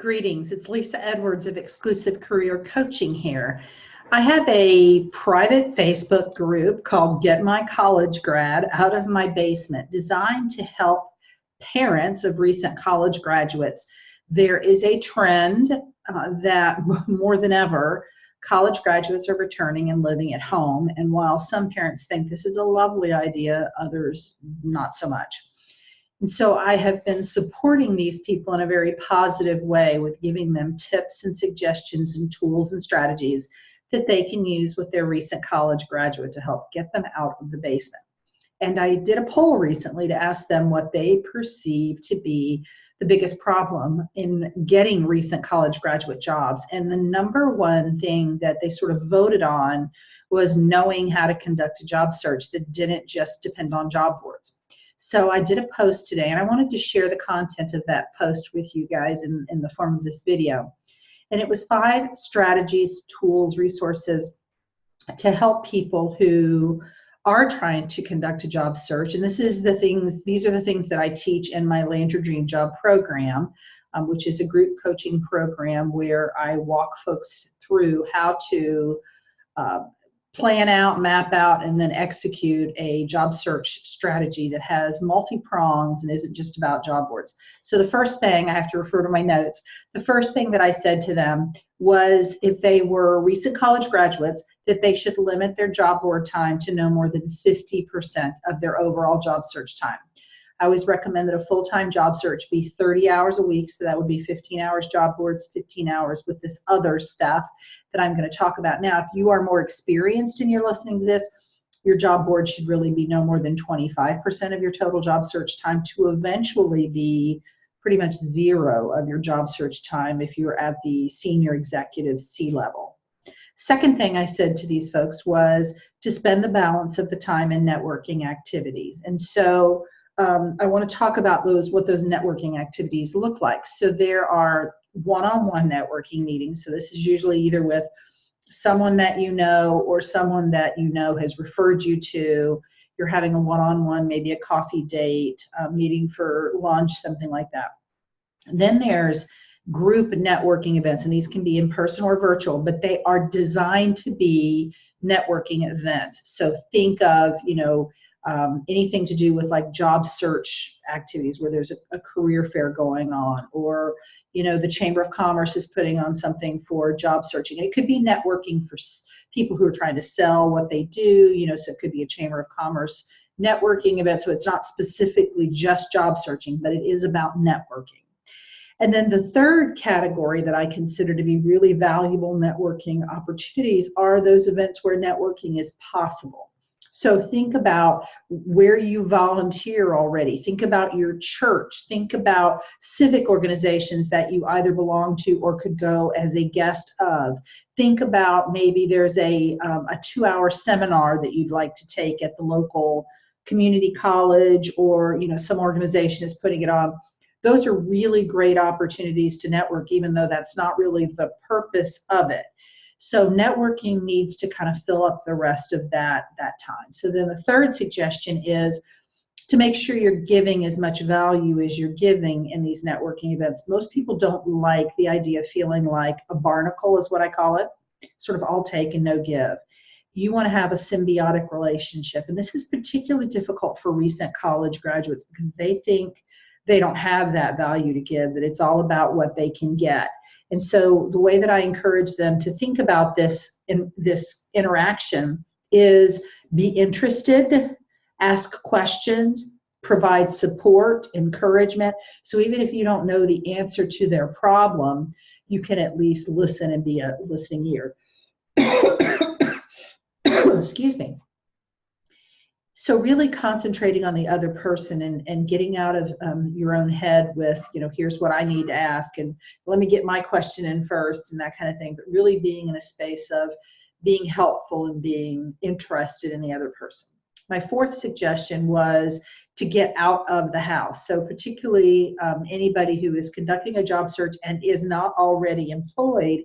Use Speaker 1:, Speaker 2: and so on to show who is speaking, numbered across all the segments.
Speaker 1: Greetings, it's Lisa Edwards of Exclusive Career Coaching here. I have a private Facebook group called Get My College Grad Out of My Basement, designed to help parents of recent college graduates. There is a trend that more than ever, college graduates are returning and living at home. And while some parents think this is a lovely idea, others not so much. And so I have been supporting these people in a very positive way with giving them tips and suggestions and tools and strategies that they can use with their recent college graduate to help get them out of the basement. And I did a poll recently to ask them what they perceive to be the biggest problem in getting recent college graduate jobs. And the number one thing that they sort of voted on was knowing how to conduct a job search that didn't just depend on job boards. So I did a post today, and I wanted to share the content of that post with you guys in the form of this video. And it was 5 strategies, tools, resources to help people who are trying to conduct a job search. And these are the things that I teach in my Land Your Dream Job program, which is a group coaching program where I walk folks through how to plan out, map out, and then execute a job search strategy that has multi-prongs and isn't just about job boards. So the first thing, I have to refer to my notes, the first thing that I said to them was if they were recent college graduates, that they should limit their job board time to no more than 50% of their overall job search time. I always recommend that a full-time job search be 30 hours a week, so that would be 15 hours job boards, 15 hours with this other stuff that I'm going to talk about now. If you are more experienced and you're listening to this, your job board should really be no more than 25% of your total job search time to eventually be pretty much 0 of your job search time if you're at the senior executive C level. Second thing I said to these folks was to spend the balance of the time in networking activities. And so I want to talk about what those networking activities look like. So there are one-on-one networking meetings. So this is usually either with someone that you know or someone that you know has referred you to. You're having a one-on-one, maybe a coffee date, a meeting for lunch, something like that. And then there's group networking events, and these can be in person or virtual, but they are designed to be networking events. So think of, anything to do with like job search activities where there's a career fair going on, or the Chamber of Commerce is putting on something for job searching. It could be networking for people who are trying to sell what they do, so it could be a Chamber of Commerce networking event. So it's not specifically just job searching, but it is about networking. And then the third category that I consider to be really valuable networking opportunities are those events where networking is possible. So think about where you volunteer already. Think about your church. Think about civic organizations that you either belong to or could go as a guest of. Think about maybe there's a 2-hour seminar that you'd like to take at the local community college, or some organization is putting it on. Those are really great opportunities to network, even though that's not really the purpose of it. So networking needs to kind of fill up the rest of that time. So then the third suggestion is to make sure you're giving as much value as you're giving in these networking events. Most people don't like the idea of feeling like a barnacle, is what I call it, sort of all take and no give. You want to have a symbiotic relationship. And this is particularly difficult for recent college graduates because they think they don't have that value to give, that it's all about what they can get. And so the way that I encourage them to think about this interaction is be interested, ask questions, provide support, encouragement. So even if you don't know the answer to their problem, you can at least listen and be a listening ear. Excuse me. So really concentrating on the other person and getting out of your own head with, here's what I need to ask, and let me get my question in first, and that kind of thing, but really being in a space of being helpful and being interested in the other person. My fourth suggestion was to get out of the house. So particularly anybody who is conducting a job search and is not already employed,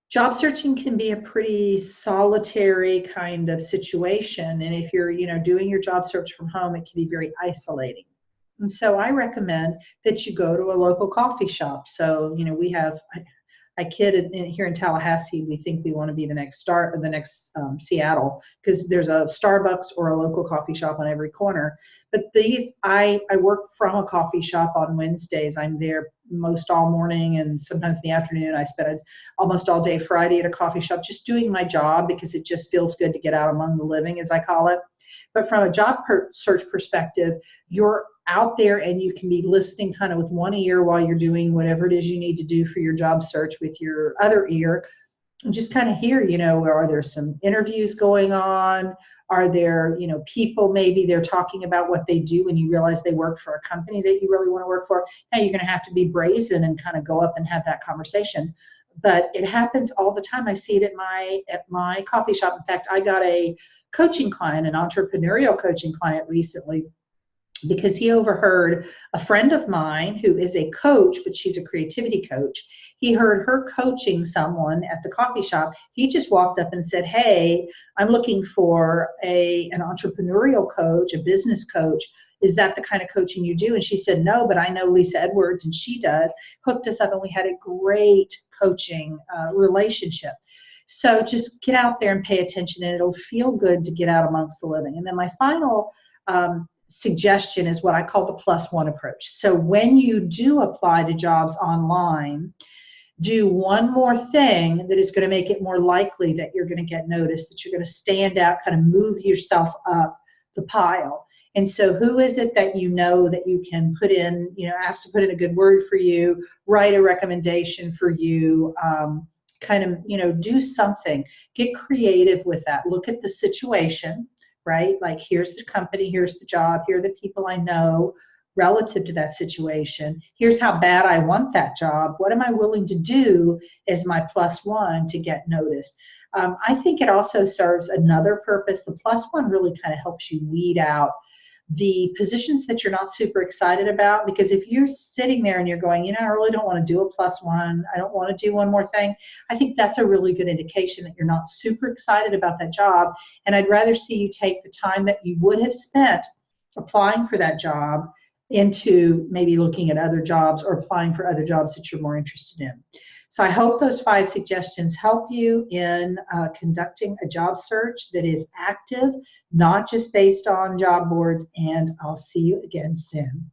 Speaker 1: job searching can be a pretty solitary kind of situation. And if you're, doing your job search from home, it can be very isolating. And so I recommend that you go to a local coffee shop. So, we have, I kid here in Tallahassee, we think we want to be the next Seattle, because there's a Starbucks or a local coffee shop on every corner. But I work from a coffee shop on Wednesdays. I'm there most all morning and sometimes in the afternoon. I spend almost all day Friday at a coffee shop just doing my job, because it just feels good to get out among the living, as I call it. But from a job search perspective, you're out there and you can be listening kind of with one ear while you're doing whatever it is you need to do for your job search with your other ear, and just kind of hear, are there some interviews going on? Are there, people maybe they're talking about what they do and you realize they work for a company that you really want to work for? Now you're going to have to be brazen and kind of go up and have that conversation. But it happens all the time. I see it at my coffee shop. In fact, I got a coaching client, an entrepreneurial coaching client recently, because he overheard a friend of mine who is a coach, but she's a creativity coach. He heard her coaching someone at the coffee shop. He just walked up and said, "Hey, I'm looking for an entrepreneurial coach, a business coach. Is that the kind of coaching you do?" And she said, "No, but I know Lisa Edwards and she does." Hooked us up and we had a great coaching relationship. So just get out there and pay attention, and it'll feel good to get out amongst the living. And then my final suggestion is what I call the +1 approach. So when you do apply to jobs online, do one more thing that is going to make it more likely that you're going to get noticed, that you're going to stand out, kind of move yourself up the pile. And so who is it that that you can put in, ask to put in a good word for you, write a recommendation for you, do something. Get creative with that. Look at the situation, right? Like, here's the company, here's the job, here are the people I know relative to that situation. Here's how bad I want that job. What am I willing to do as my +1 to get noticed? I think it also serves another purpose. The +1 really kind of helps you weed out the positions that you're not super excited about, because if you're sitting there and you're going, I really don't want to do a +1, I don't want to do one more thing, I think that's a really good indication that you're not super excited about that job. And I'd rather see you take the time that you would have spent applying for that job into maybe looking at other jobs or applying for other jobs that you're more interested in. So I hope those 5 suggestions help you in conducting a job search that is active, not just based on job boards, and I'll see you again soon.